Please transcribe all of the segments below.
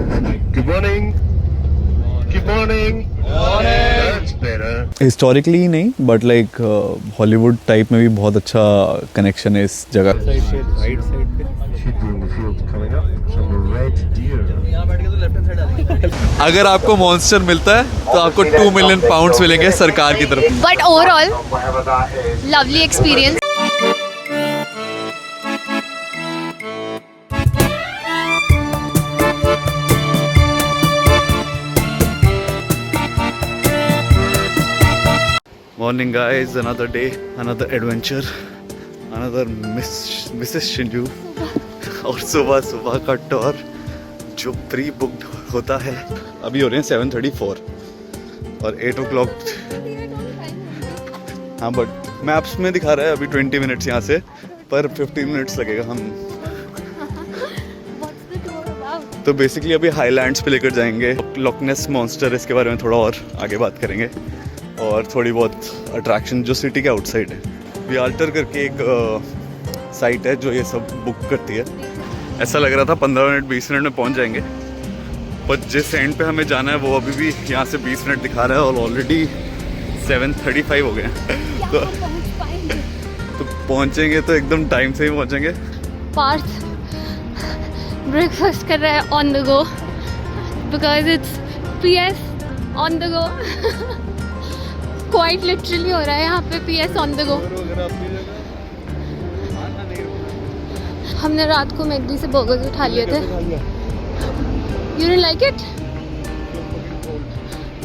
Good morning. Good morning. That's better. Historically नहीं but like Hollywood type में भी बहुत अच्छा कनेक्शन है इस जगह। Right side पे. Should be in the field coming up. Some red deer. अगर आपको मॉन्स्टर मिलता है तो आपको 2 मिलियन पाउंड्स मिलेंगे सरकार की तरफ। But overall, lovely experience. Morning guys, another day, another adventure, another Mrs. Shinju और सुबह सुबह का टूर जो प्री बुक्ड होता है। अभी हो रहे हैं 7:34 और 8 o'clock। हाँ बट मैप्स में दिखा रहा है अभी 20 मिनट्स यहाँ से, पर 15 मिनट्स लगेगा हम। तो बेसिकली अभी हाईलैंड्स पे लेकर जाएंगे। लॉकनेस मॉन्स्टर, इसके बारे में थोड़ा और आगे बात करेंगे और थोड़ी बहुत अट्रैक्शन जो सिटी के आउटसाइड है। वियाल्टर करके एक साइट है जो ये सब बुक करती है। ऐसा लग रहा था 15 मिनट 20 मिनट में पहुंच जाएंगे, पर जिस एंड पे हमें जाना है वो अभी भी यहाँ से 20 मिनट दिखा रहा है और ऑलरेडी 7:35 हो गए हैं। तो पहुँचेंगे तो एकदम टाइम से ही पहुँचेंगे। Parth breakfast कर रहा है on the go because it's PS on the go. Quite literally हो रहा है यहाँ पे PS on the go. हमने रात को मैकडी से बर्गर्स उठा लिए थे। You didn't like it?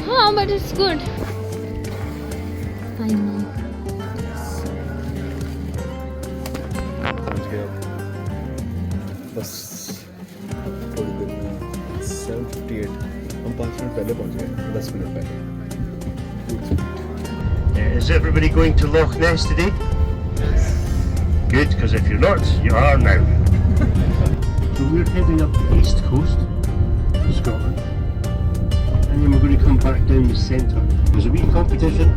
हाँ, but it's good. I know. बस थोड़ी देर में 7:58 हम 5 मिनट पहले पहुँच गए, 10 मिनट पहले। Is everybody going to Loch Ness today? Good, because if you're not, you are now. So we're heading up the east coast of Scotland, and then we're going to come back down the centre. There's a wee competition.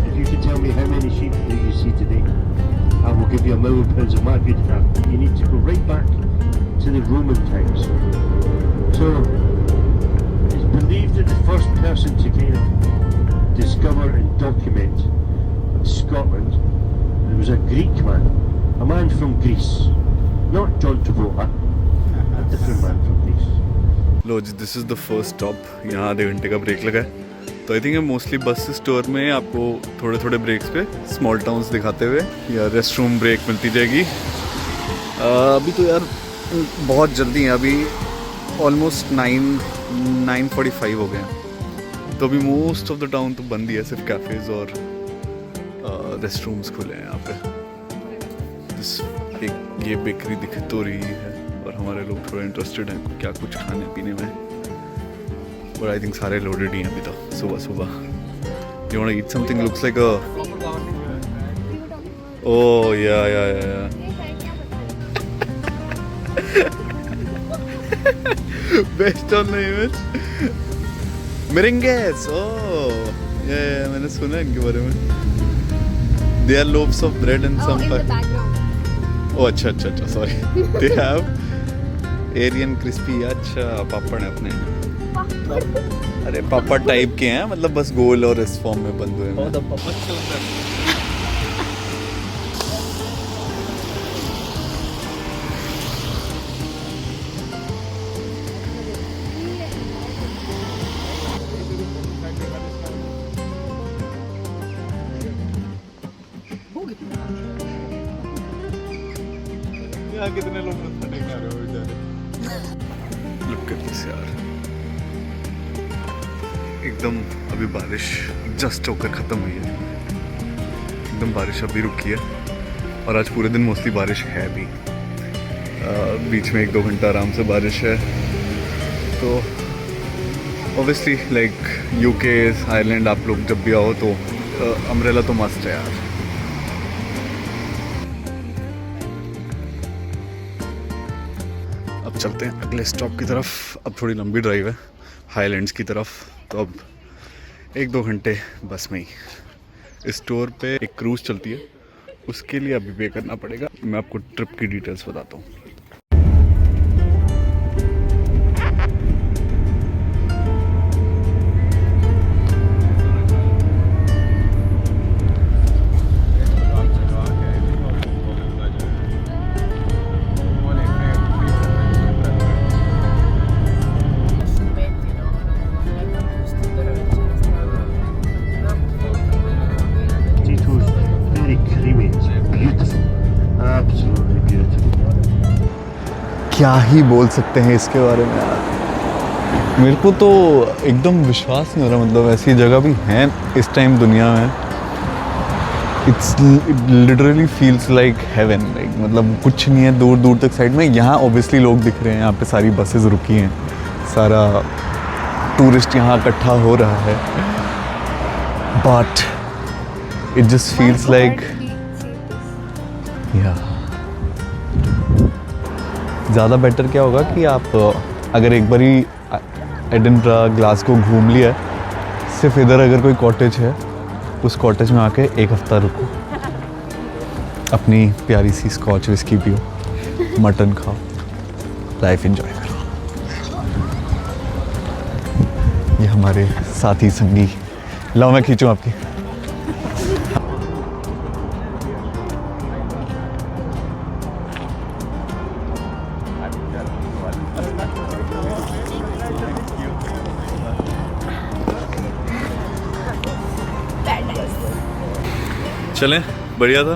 If you can tell me how many sheep do you see today, I will give you £1 million of my good hand. You need to go right back to the Roman times. So it's believed that the first person to kind of discover and document Scotland, there was a Greek man, a man from Greece, not John Travolta, a different man from Greece. लो जी, this is the first stop. यहाँ आधे घंटे का break लगा है। तो I think mostly बस स्टोर में आपको थोड़े थोड़े ब्रेक्स पे स्मॉल टाउन्स दिखाते हुए या रेस्ट रूम ब्रेक मिलती जाएगी। अभी तो यार बहुत जल्दी है, अभी ऑलमोस्ट 9:45 हो गए हैं। तो अभी मोस्ट ऑफ द टाउन तो बंद ही है, सिर्फ कैफ़ेज़ और रेस्ट रूम्स खुले हैं यहाँ पे। एक ये बेकरी दिख तो रही है और हमारे लोग थोड़ा इंटरेस्टेड हैं क्या कुछ खाने पीने में, बट आई थिंक सारे लोडेड ही हैं अभी तो सुबह सुबह। You want to eat something looks like a oh yeah based on the image Meringues, oh, yeah, मैंने सुना है इनके बारे में। They are loaves of bread and some. In the background. Oh, अच्छा, sorry. They have Aryan crispy, अच्छा पापड़ है अपने। अरे पापड़ टाइप के हैं, मतलब बस गोल और इस फॉर्म में बंद हुए हैं। कितने लोग मत्था टेकने आ रहे हो बेचारे। लुक एट दिस यार, एकदम अभी बारिश जस्ट होकर ख़त्म हुई है। एकदम बारिश अभी रुकी है और आज पूरे दिन मोस्टली बारिश है भी। बीच में 1-2 घंटा आराम से बारिश है। तो ऑब्वियसली लाइक यूके आयरलैंड आप लोग जब भी आओ तो अम्ब्रेला तो मस्ट है यार। अब चलते हैं अगले स्टॉप की तरफ। अब थोड़ी लंबी ड्राइव है हाईलैंड्स की तरफ, तो अब 1-2 घंटे बस में ही। इस टूर पे एक क्रूज़ चलती है, उसके लिए अभी पे करना पड़ेगा। मैं आपको ट्रिप की डिटेल्स बताता हूँ। क्या ही बोल सकते हैं इसके बारे में यार, मेरे को तो एकदम विश्वास नहीं हो रहा, मतलब ऐसी जगह भी हैं इस टाइम दुनिया में। It's literally feels like heaven, like मतलब कुछ नहीं है दूर दूर तक साइड में। यहाँ ऑब्वियसली लोग दिख रहे हैं, यहाँ पे सारी बसेस रुकी हैं, सारा टूरिस्ट यहाँ इकट्ठा हो रहा है, but it just feels like या ज़्यादा बेटर क्या होगा कि आप अगर एक बारी एडिनबरा ग्लासगो घूम लिया, सिर्फ इधर अगर कोई कॉटेज है उस कॉटेज में आके एक हफ्ता रुको, अपनी प्यारी सी स्कॉच विस्की पियो, मटन खाओ, लाइफ एंजॉय करो। ये हमारे साथी संगी, लाओ मैं खींचूं आपकी। चलें, बढ़िया था।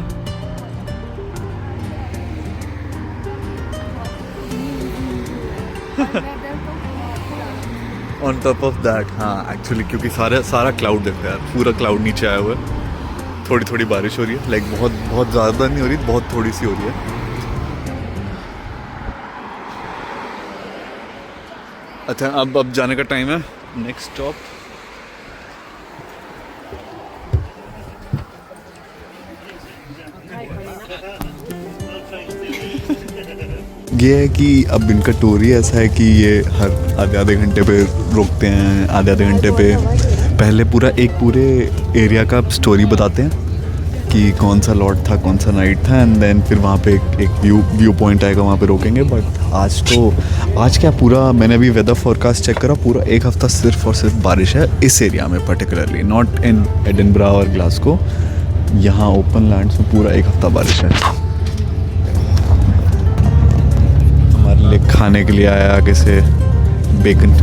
ऑन टॉप ऑफ दैट, हाँ एक्चुअली क्योंकि सारा क्लाउड देखो यार, पूरा क्लाउड नीचे आया हुआ है, थोड़ी थोड़ी बारिश हो रही है, लाइक बहुत ज़्यादा नहीं हो रही, बहुत थोड़ी सी हो रही है। अच्छा अब जाने का टाइम है, नेक्स्ट स्टॉप ये है कि अब इनका टूर ही ऐसा है कि ये हर आधे घंटे पे रोकते हैं, आधे घंटे पे पहले पूरे एरिया का स्टोरी बताते हैं कि कौन सा लॉट था, कौन सा नाइट था, एंड देन फिर वहाँ पे एक व्यू पॉइंट आएगा, वहाँ पे रोकेंगे। बट आज क्या पूरा, मैंने अभी वेदर फोरकास्ट चेक करा, पूरा एक हफ्ता सिर्फ और सिर्फ बारिश है इस एरिया में पर्टिकुलरली, नॉट इन एडिनबरा और ग्लासगो, यहाँ ओपन लैंड्स में पूरा एक हफ्ता बारिश है। हमारे लिए खाने के लिए आया आगे से बेकन,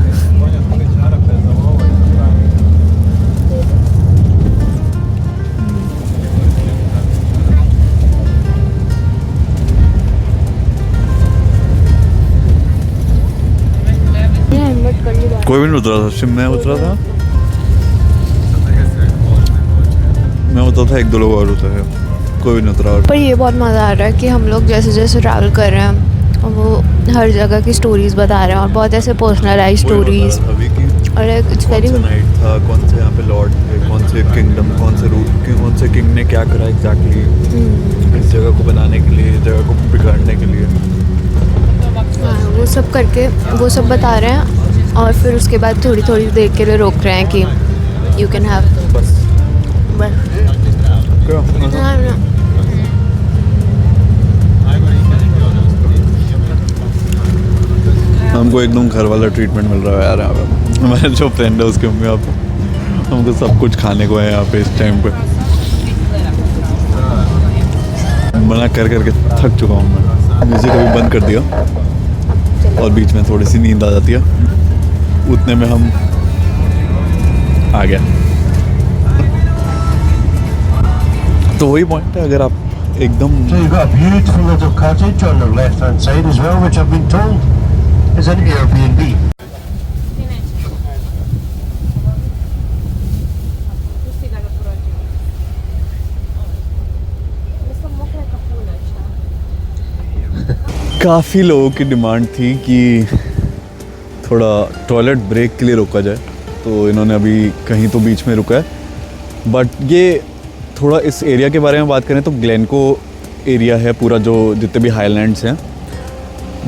कोई भी नहीं उतरा था, सिर्फ मैं उतरा था, मैं उतरा था, एक दो लोग और उतरे हैं, कोई भी नहीं उतरा। पर ये बहुत मज़ा आ रहा है कि हम लोग जैसे जैसे ट्रैवल कर रहे हैं और वो हर जगह की स्टोरीज़ बता रहे हैं, और बहुत ऐसे पर्सनलाइज स्टोरीज़, और इट्स वेरी नाइट था, कौन से यहाँ पे लॉर्ड थे, कौन से किंगडम, कौन से रूट, कौन से किंग ने क्या करा एग्जैक्टली इस जगह को बनाने के लिए, जगह को बिगाड़ने के लिए, हाँ वो सब करके वो सब बता रहे हैं। और फिर उसके बाद थोड़ी थोड़ी देर के लिए रोक रहे हैं कि यू कैन हैव बस हमको एकदम घर वाला ट्रीटमेंट मिल रहा है यार यहाँ पे। हमारे जो फ्रेंड है उसके मम्मी पापा, हमको सब कुछ खाने को है यहाँ पे इस टाइम पे। मना कर करके थक चुका हूँ मैं, म्यूज़िक अभी बंद कर दिया और बीच में थोड़ी सी नींद आ जाती है, उतने में हम आ गया। तो वही पॉइंट है, अगर आप एकदम So you've got a beautiful little cottage on the left hand side as well, which I've been told is an Airbnb. काफ़ी लोगों की डिमांड थी कि थोड़ा टॉयलेट ब्रेक के लिए रोका जाए, तो इन्होंने अभी कहीं तो बीच में रुका है। बट ये थोड़ा इस एरिया के बारे में बात करें तो ग्लेनको एरिया है पूरा, जो जितने भी हाईलैंड्स हैं,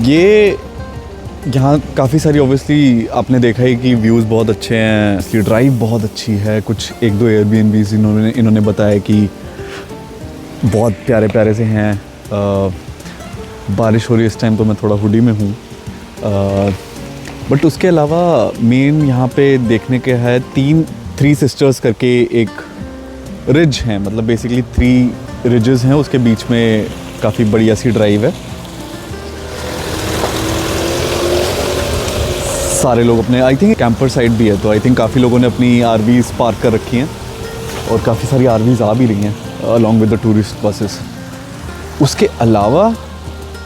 ये यहाँ काफ़ी सारी ऑब्वियसली आपने देखा ही कि व्यूज़ बहुत अच्छे हैं, इसकी ड्राइव बहुत अच्छी है, कुछ एक दो एयरबीएनबीज़ इन्होंने बताया कि बहुत प्यारे प्यारे से हैं। बारिश हो रही है इस टाइम तो मैं थोड़ा हुडी में हूँ, बट उसके अलावा मेन यहाँ पे देखने के है थ्री सिस्टर्स करके एक रिज है, मतलब बेसिकली 3 रिजेस हैं, उसके बीच में काफ़ी बढ़िया सी ड्राइव है। सारे लोग अपने, आई थिंक कैंपर साइड भी है, तो आई थिंक काफ़ी लोगों ने अपनी आरवीज़ पार्क कर रखी हैं और काफ़ी सारी आरवीज़ आ भी रही हैं along with the tourist buses. उसके अलावा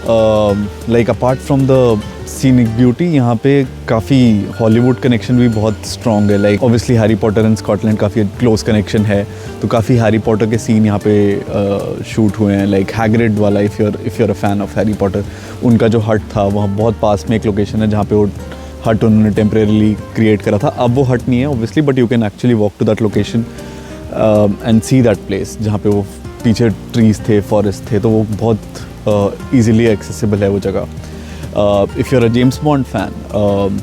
like apart from the scenic beauty यहाँ पे काफ़ी हॉलीवुड कनेक्शन भी बहुत स्ट्रॉन्ग है. Like obviously Harry Potter and Scotland काफ़ी क्लोज कनेक्शन है, तो काफ़ी हैरी पॉटर के सीन यहाँ पे शूट हुए हैं. लाइक हैग्रिड वाला, if you're a fan of Harry Potter, उनका जो हट था वहाँ बहुत पास में एक लोकेशन है जहाँ पे वो हट उन्होंने टेम्परेरीली क्रिएट करा था. अब वो हट नहीं है obviously, but you can actually walk to that location and see that place जहाँ पे वो पीछे ट्रीज थे, फॉरेस्ट थे, तो वो बहुत ईजिली एक्सेसिबल है वो जगह. If you're a James Bond fan,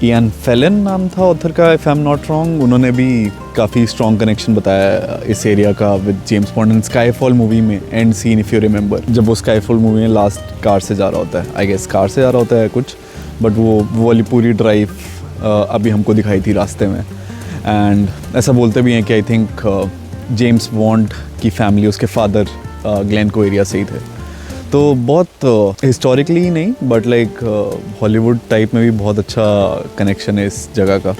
Ian Fleming नाम था ऑथर का, if I am not wrong, उन्होंने भी काफ़ी स्ट्रॉन्ग कनेक्शन बताया इस एरिया का with James Bond. And Skyfall movie में and scene, if you remember, जब वो स्काईफॉल मूवी में लास्ट कार से जा रहा होता है, आई गेस कार से जा रहा होता है कुछ, बट वो वाली पूरी ड्राइव अभी हमको दिखाई थी रास्ते में. एंड ऐसा बोलते भी हैं कि आई थिंक जेम्स बॉन्ड की फैमिली, उसके फादर ग्लेनको एरिया से ही थे. तो बहुत हिस्टोरिकली ही नहीं, बट लाइक हॉलीवुड टाइप में भी बहुत अच्छा कनेक्शन है इस जगह का.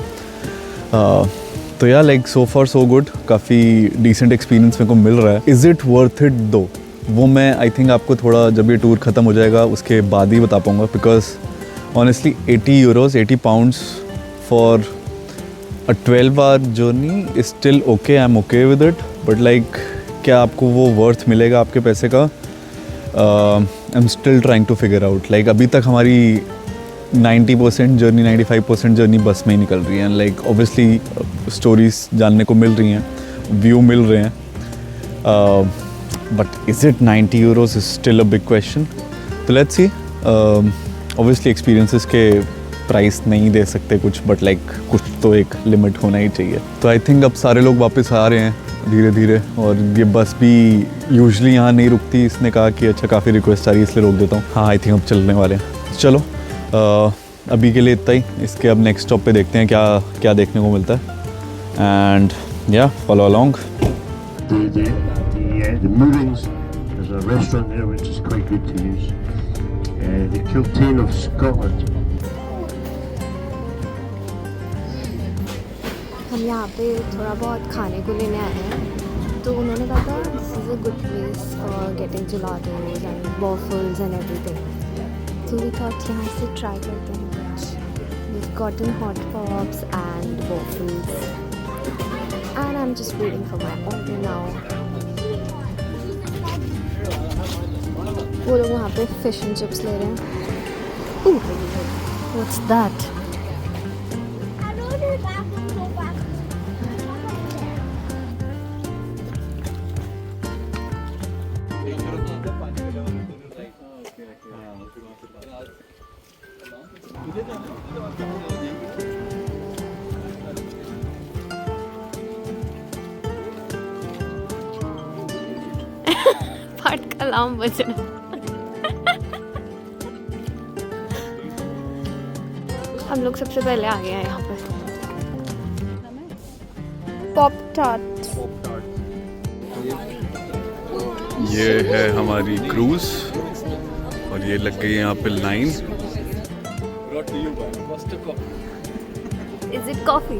तो या लाइक सो फार सो गुड, काफ़ी डिसेंट एक्सपीरियंस मेरे को मिल रहा है. इज़ इट वर्थ इट दो, वो मैं आई थिंक आपको थोड़ा जब ये टूर ख़त्म हो जाएगा उसके बाद ही बता पाऊँगा. Because honestly 80 euros, 80 pounds for a 12-hour journey is still okay. I am okay with it, but like क्या आपको वो वर्थ मिलेगा आपके पैसे का? I am still trying to figure out. Like अभी तक हमारी 90% जर्नी, 95% जर्नी बस में ही निकल रही है. लाइक ऑब्वियसली स्टोरीज जानने को मिल रही हैं, व्यू मिल रहे हैं, but is it 90 euros is still a big question. तो लेट्स सी. ऑब्वियसली एक्सपीरियंसेस के प्राइस नहीं दे सकते कुछ, बट लाइक कुछ तो एक लिमिट होना ही चाहिए. तो आई थिंक अब सारे लोग वापस आ रहे हैं धीरे धीरे, और ये बस भी यूजुअली यहाँ नहीं रुकती. इसने कहा कि अच्छा काफ़ी रिक्वेस्ट आ रही है इसलिए रोक देता हूँ. हाँ, आई थिंक अब चलने वाले हैं. चलो अभी के लिए इतना ही. इसके अब नेक्स्ट स्टॉप पे देखते हैं क्या क्या देखने को मिलता है. एंड या follow along. The Moorings, there's a restaurant there which is quite good to use. The Kiltane of Scotland. हम यहाँ पे थोड़ा बहुत खाने को लेने आए हैं, तो उन्होंने कहा था this is a good place for getting gelatos and waffles and everything. तो वी थॉट यहाँ से ट्राई करते हैं कुछ. We've gotten hot pops and waffles and I'm just waiting for my order now. वो लोग वहाँ पे फिश एंड चिप्स ले रहे हैं. What's that? पार्ट का अलार्म बज रहा है. हम लोग सबसे पहले आ गए हैं यहाँ पे. Pop tart. ये है हमारी क्रूज और ये लग गई है यहाँ पे line. Is it coffee?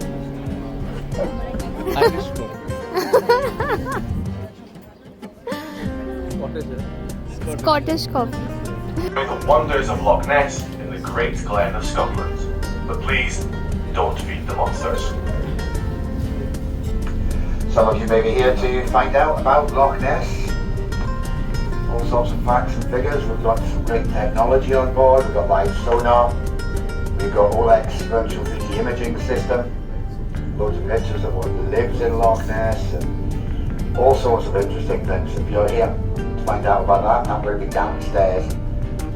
Scottish coffee. The wonders of Loch Ness in the Great Glen of Scotland. But please, don't feed the monsters. Some of you may be here to find out about Loch Ness. All sorts of facts and figures. We've got some great technology on board. We've got live sonar. We've got OLEX virtual 3D imaging system. Loads of pictures of what lives in Loch Ness and all sorts of interesting things. If you're here to find out about that, I'm going to be downstairs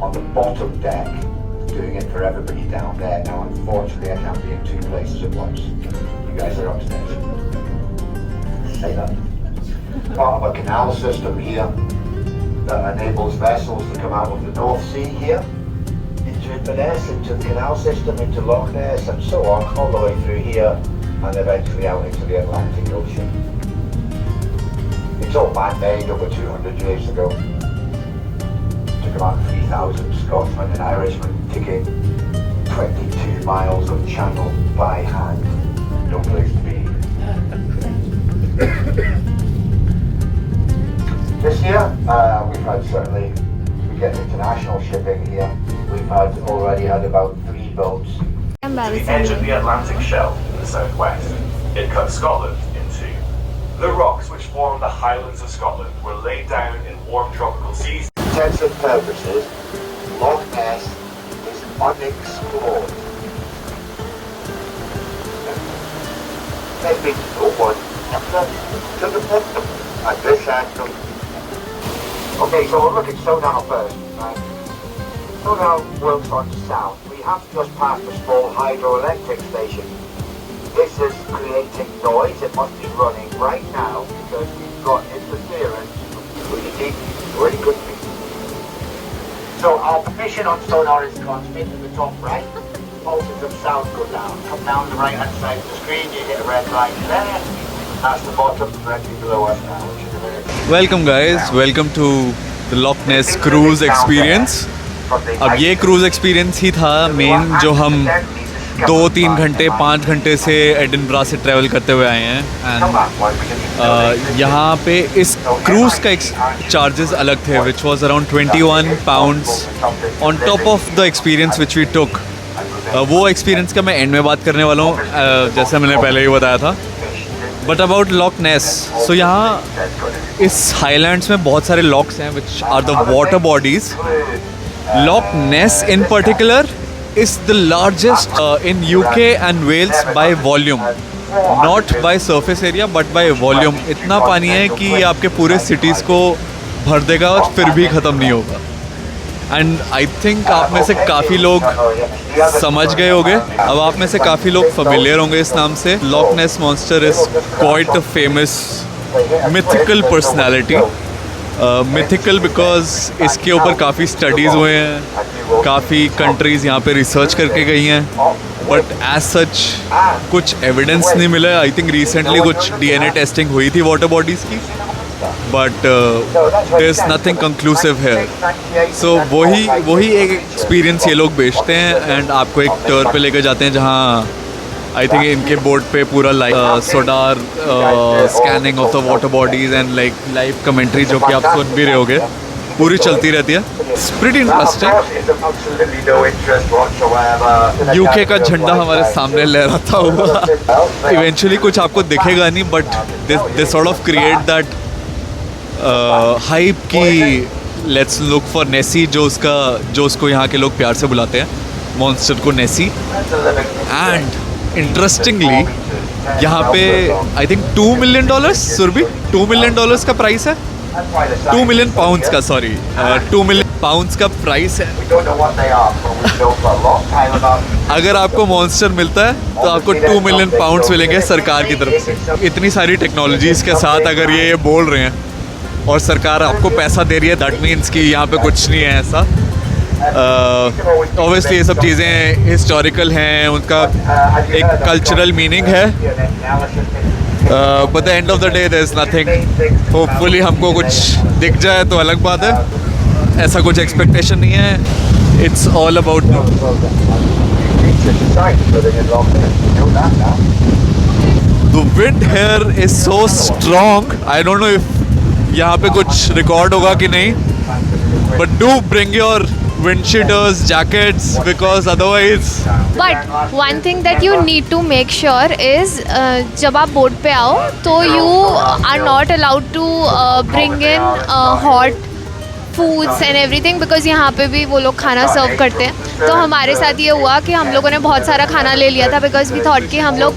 on the bottom deck doing it for everybody down there. Now unfortunately I can't be in two places at once. You guys are upstairs. Say that. Part of a canal system here that enables vessels to come out of the North Sea here into Inverness, into the canal system, into Loch Ness and so on, all the way through here and eventually out into the Atlantic Ocean. It's all man-made over 200 years ago. It took about 3,000 Scotsmen and Irishmen digging 22 miles of channel by hand. No place to be. This year, we've had certainly, we get international shipping here. We've already had about 3 boats. To the edge of the Atlantic shelf in the southwest. It cuts Scotland in two. The rocks which form the Highlands of Scotland were laid down in warm tropical seas. For intents and purposes, Loch Ness is unexplored. Let me go one to the bottom at this angle. Okay, so we'll look at sonar first, right? Sonar works on sound. We have just passed a small hydroelectric station. This is creating noise. It must be running right now because we've got interference from 3D. Really good piece. So our position on sonar is constant to the top right. Pulses of sound go down. Come down the right hand side of the screen, you hit a red line there. That's the bottom directly below us now, which is a very welcome guys, welcome to the Loch Ness cruise experience. अब ये cruise experience ही था main जो हम 2-3 घंटे 5 घंटे से Edinburgh से travel करते हुए आए हैं। एंड यहाँ पे इस क्रूज़ का चार्जेस अलग थे which was around 21 pounds on top of the experience which we took. वो एक्सपीरियंस का मैं एंड में बात करने वाला हूँ, जैसे मैंने पहले ही बताया था। But about Loch Ness, so यहाँ इस हाईलैंड्स में बहुत सारे लॉक्स हैं which are the water bodies. Loch Ness in particular is the largest in UK and Wales by volume, not by surface area but by volume। इतना पानी है कि ये आपके पूरे cities को भर देगा और फिर भी ख़त्म नहीं होगा। एंड आई थिंक आप में से काफ़ी लोग समझ गए होंगे, अब आप में से काफ़ी लोग फेमिलियर होंगे इस नाम से। Loch Ness monster is quite a famous mythical personality. Mythical because इसके ऊपर काफ़ी स्टडीज़ हुए हैं, काफ़ी कंट्रीज़ यहाँ पे रिसर्च करके गई हैं, बट एज सच कुछ एविडेंस नहीं मिला। आई थिंक रिसेंटली कुछ DNA टेस्टिंग हुई थी वाटर बॉडीज़ की, but there is nothing conclusive है। सो वही एक एक्सपीरियंस ये लोग बेचते हैं एंड आपको एक टूर पे लेकर जाते हैं जहाँ आई थिंक इनके बोर्ड पे पूरा SODAR scanning of the water bodies and live commentary जो कि आप सुन भी रहे होगे पूरी चलती रहती है। It's pretty interesting. यूके का झंडा हमारे सामने लहराता हुआ इवेंचुअली कुछ आपको दिखेगा नहीं, but they sort of create that hype की लेट्स लुक फॉर नेसी, जो उसको यहाँ के लोग प्यार से बुलाते हैं, मॉन्स्टर को नेसी। एंड इंटरेस्टिंगली यहाँ पे I think $2 million Surabhi $2 million का प्राइस है, 2 मिलियन पाउंड्स का, सॉरी 2 मिलियन पाउंड्स का प्राइस है। अगर आपको मॉन्स्टर मिलता है तो आपको 2 मिलियन पाउंड्स मिलेंगे सरकार की तरफ से। इतनी सारी टेक्नोलॉजीज़ के साथ अगर ये बोल रहे हैं और सरकार आपको पैसा दे रही है, दैट मीन्स कि यहाँ पे कुछ नहीं है ऐसा। ऑब्वियसली ये सब चीज़ें हिस्टोरिकल हैं, उनका एक कल्चरल मीनिंग है, but the end of the day there is nothing. Hopefully हमको कुछ दिख जाए तो अलग बात है, ऐसा कुछ एक्सपेक्टेशन नहीं है। It's all about the wind here is so strong. I don't know if यहाँ पे कुछ रिकॉर्ड होगा कि नहीं, but do bring your wind cheaters, jackets, because otherwise. But one thing that you need to make sure is जब आप boat पे आओ तो you are not allowed to bring in hot foods and everything, because यहाँ पे भी वो लोग खाना सर्व करते हैं। तो हमारे साथ ये हुआ कि हम लोगों ने बहुत सारा खाना ले लिया था, बिकॉज वी थॉट कि हम लोग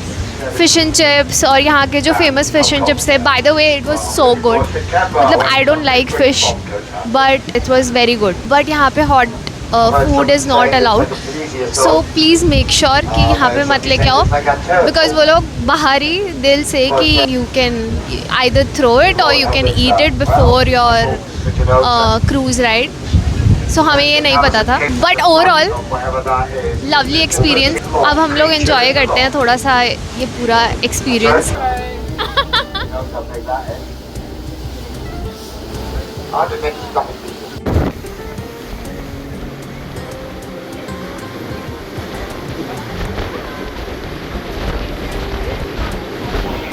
फिश एंड चिप्स और यहाँ के जो फेमस फिश एंड चिप्स थे, by the way it was so good. मतलब I don't like fish but it was very good. But यहाँ पे hot food is not allowed, so please make sure कि यहाँ पे मत लेके आओ, बिकॉज वो लोग बाहरी दिल से कि you can either throw it और you can eat it before your cruise ride. So हमें ये नहीं पता था, बट ओवरऑल लवली एक्सपीरियंस। अब हम लोग एंजॉय करते हैं थोड़ा सा ये पूरा experience.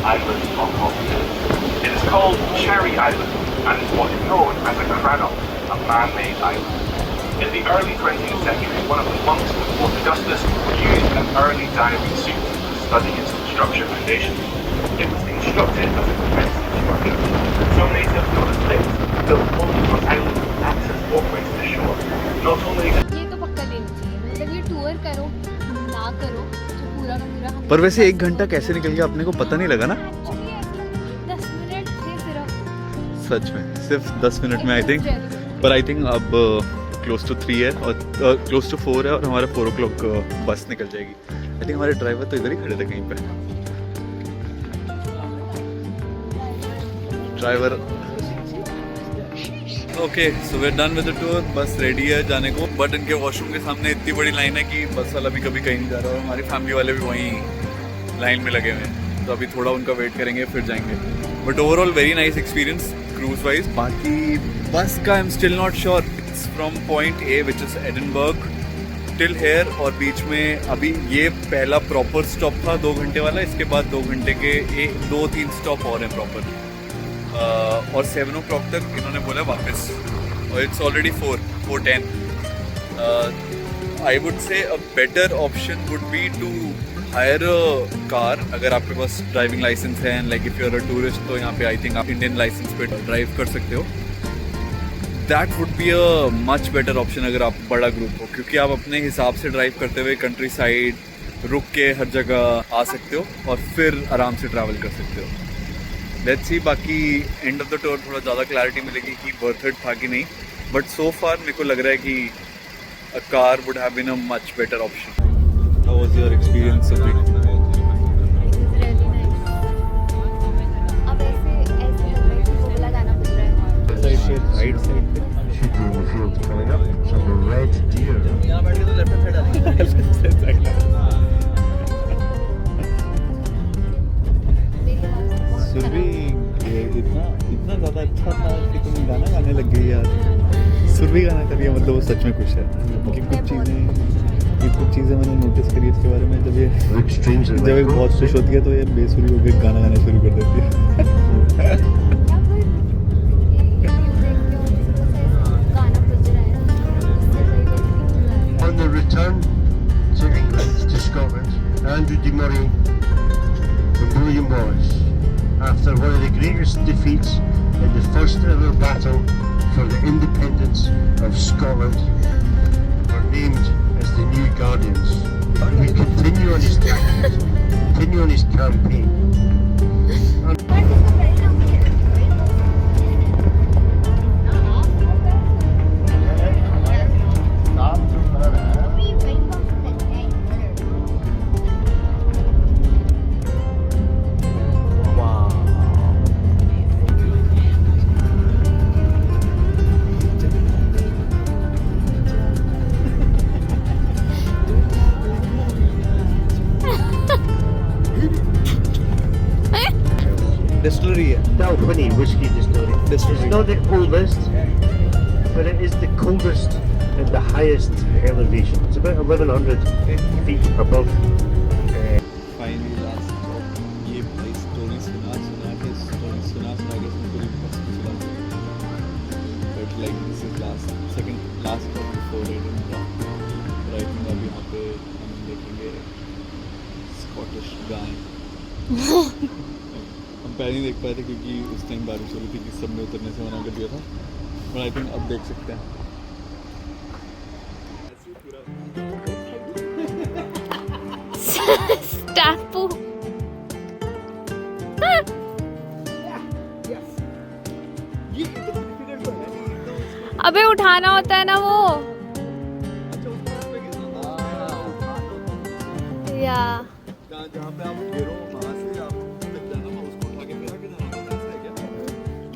Island of Loch. It is called Cherry Island and is what is known as a crannock, a man-made island. In the early 20th century, one of the monks of Fort Augustus used an early diving suit to study its structure foundation. It was constructed as a defensive structure, and some natives noticed this, built multiple islands with access walkways to shore. Not only ये तो पक्का देना चाहिए, मतलब ये tour करो ना करो जो पूरा का पूरा हम पर वैसे 1 घंटा कैसे निकल गया अपने को पता नहीं लगा ना। एक्चुअली 10 मिनट थे सिर्फ। सच में सिर्फ 10 मिनट में आई थिंक। पर आई थिंक अब क्लोज टू 3 है और क्लोज टू 4 है और हमारा 4 o'clock बस निकल जाएगी। आई थिंक हमारे ड्राइवर तो इधर ही खड़े थे कहीं पे। Driver okay so we are done with the tour. Bus ready है जाने को, बट इनके वॉशरूम के सामने इतनी बड़ी लाइन है कि बस वाला भी कभी कहीं नहीं जा रहा और हमारी फैमिली वाले भी वहीं लाइन में लगे हुए हैं। तो अभी थोड़ा उनका वेट करेंगे फिर जाएंगे। But overall very nice experience cruise wise. बाकी बस का I am still not sure. It's from point A which is Edinburgh till here और बीच में अभी ये पहला प्रॉपर स्टॉप था 2 घंटे वाला। इसके बाद 2 घंटे के 2-3 स्टॉप और हैं प्रॉपर और 7 o'clock तक इन्होंने बोला वापस और it's already 4:10। I would say a better option would be to hire a car अगर आपके पास ड्राइविंग लाइसेंस है and like if you are a tourist तो यहाँ पे आई थिंक आप इंडियन लाइसेंस पे ड्राइव कर सकते हो। That would be a much better option अगर आप बड़ा ग्रुप हो, क्योंकि आप अपने हिसाब से ड्राइव करते हुए कंट्री साइड रुक के हर जगह आ सकते हो और फिर आराम से ट्रैवल कर सकते हो। लेट्स सी बाकी एंड ऑफ द टूर थोड़ा ज़्यादा क्लैरिटी मिलेगी कि वर्थ इट था कि नहीं। बट सो फार मेरे को लग रहा है कि a car would have been a much better option. How was your experience It was really nice. अब ऐसे लग रहा है कि कोबला गाना बज रहा है। Right side Shooting in the field coming up. Some red deer. Surabhi इतना ज़्यादा अच्छा था कि तुम गाना गाने लग गई यार। सुरभि गाना कर रही है मतलब वो सच में खुश है कि कुछ चीज़ें मैंने नोटिस करी इसके बारे में। जब ये बहुत खुश होती है तो ये बेसुरी होकर गाना गाना शुरू कर देती है। गाना बज रहा है On the return to England, to Scotland, Andrew de Murray and William Boyce, after one of the greatest defeats in the first ever battle for the independence of Scotland, were named as the new Guardians. We continue on his tactics, continue on his campaign. Distillery है Dalwhinnie Whiskey Distillery. It's not the oldest, but it is the coldest and the highest elevation. It's about 1100 feet above. Finally last stop. ये भाई story सुना के पूरी बस चला but like this is second last stop before Edinburgh. Right now अभी यहाँ पे हम देखेंगे स्कॉटिश गाय। हम पहले नहीं देख पाए थे क्योंकि उस टाइम बारिश हो रही थी कि सब ने उतरने से मना कर दिया था, बट आई थिंक अब देख सकते हैं। टापू अबे उठाना होता है ना वो या जहाँ पे आप गिरो वहाँ से आप तक जाना, उसको उठा के मेरा किधर होता है, ऐसा है क्या?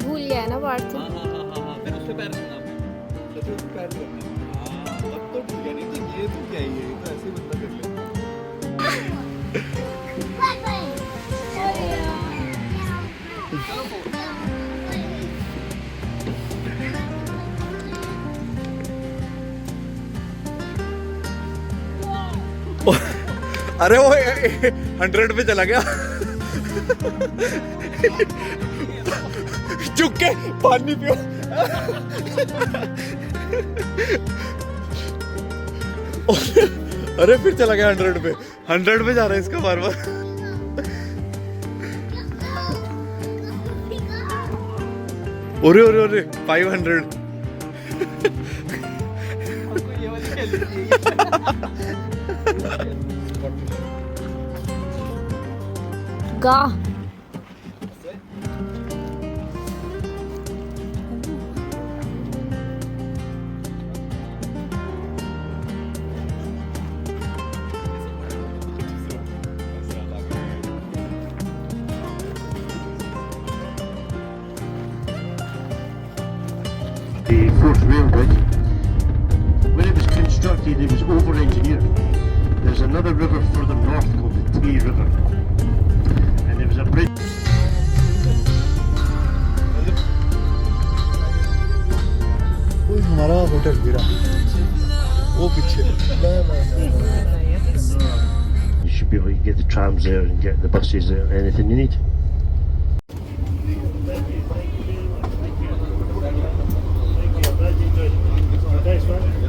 भूल गया ना बात तो हाँ फिर उससे पैर रखना आपने, तो फिर उससे पैर रखना। हाँ अब तो ठीक है, नहीं तो ये तो क्या ही है, ये तो ऐसे ही बंदा कर ले। अरे वो 100 पे चला गया। चुप के पानी पियो। अरे फिर चला गया 100 पे, 100 पे जा रहा है इसका बार बार। ओरे ओरे ओरे 500। गा The Forth Rail Bridge, when it was constructed, it was over-engineered. There's another river further north called the Tay River, and there was a bridge. हमारा होटल गिरा वो पीछे। You should be able to get the trams there and get the buses there, anything you need. Thanks, man.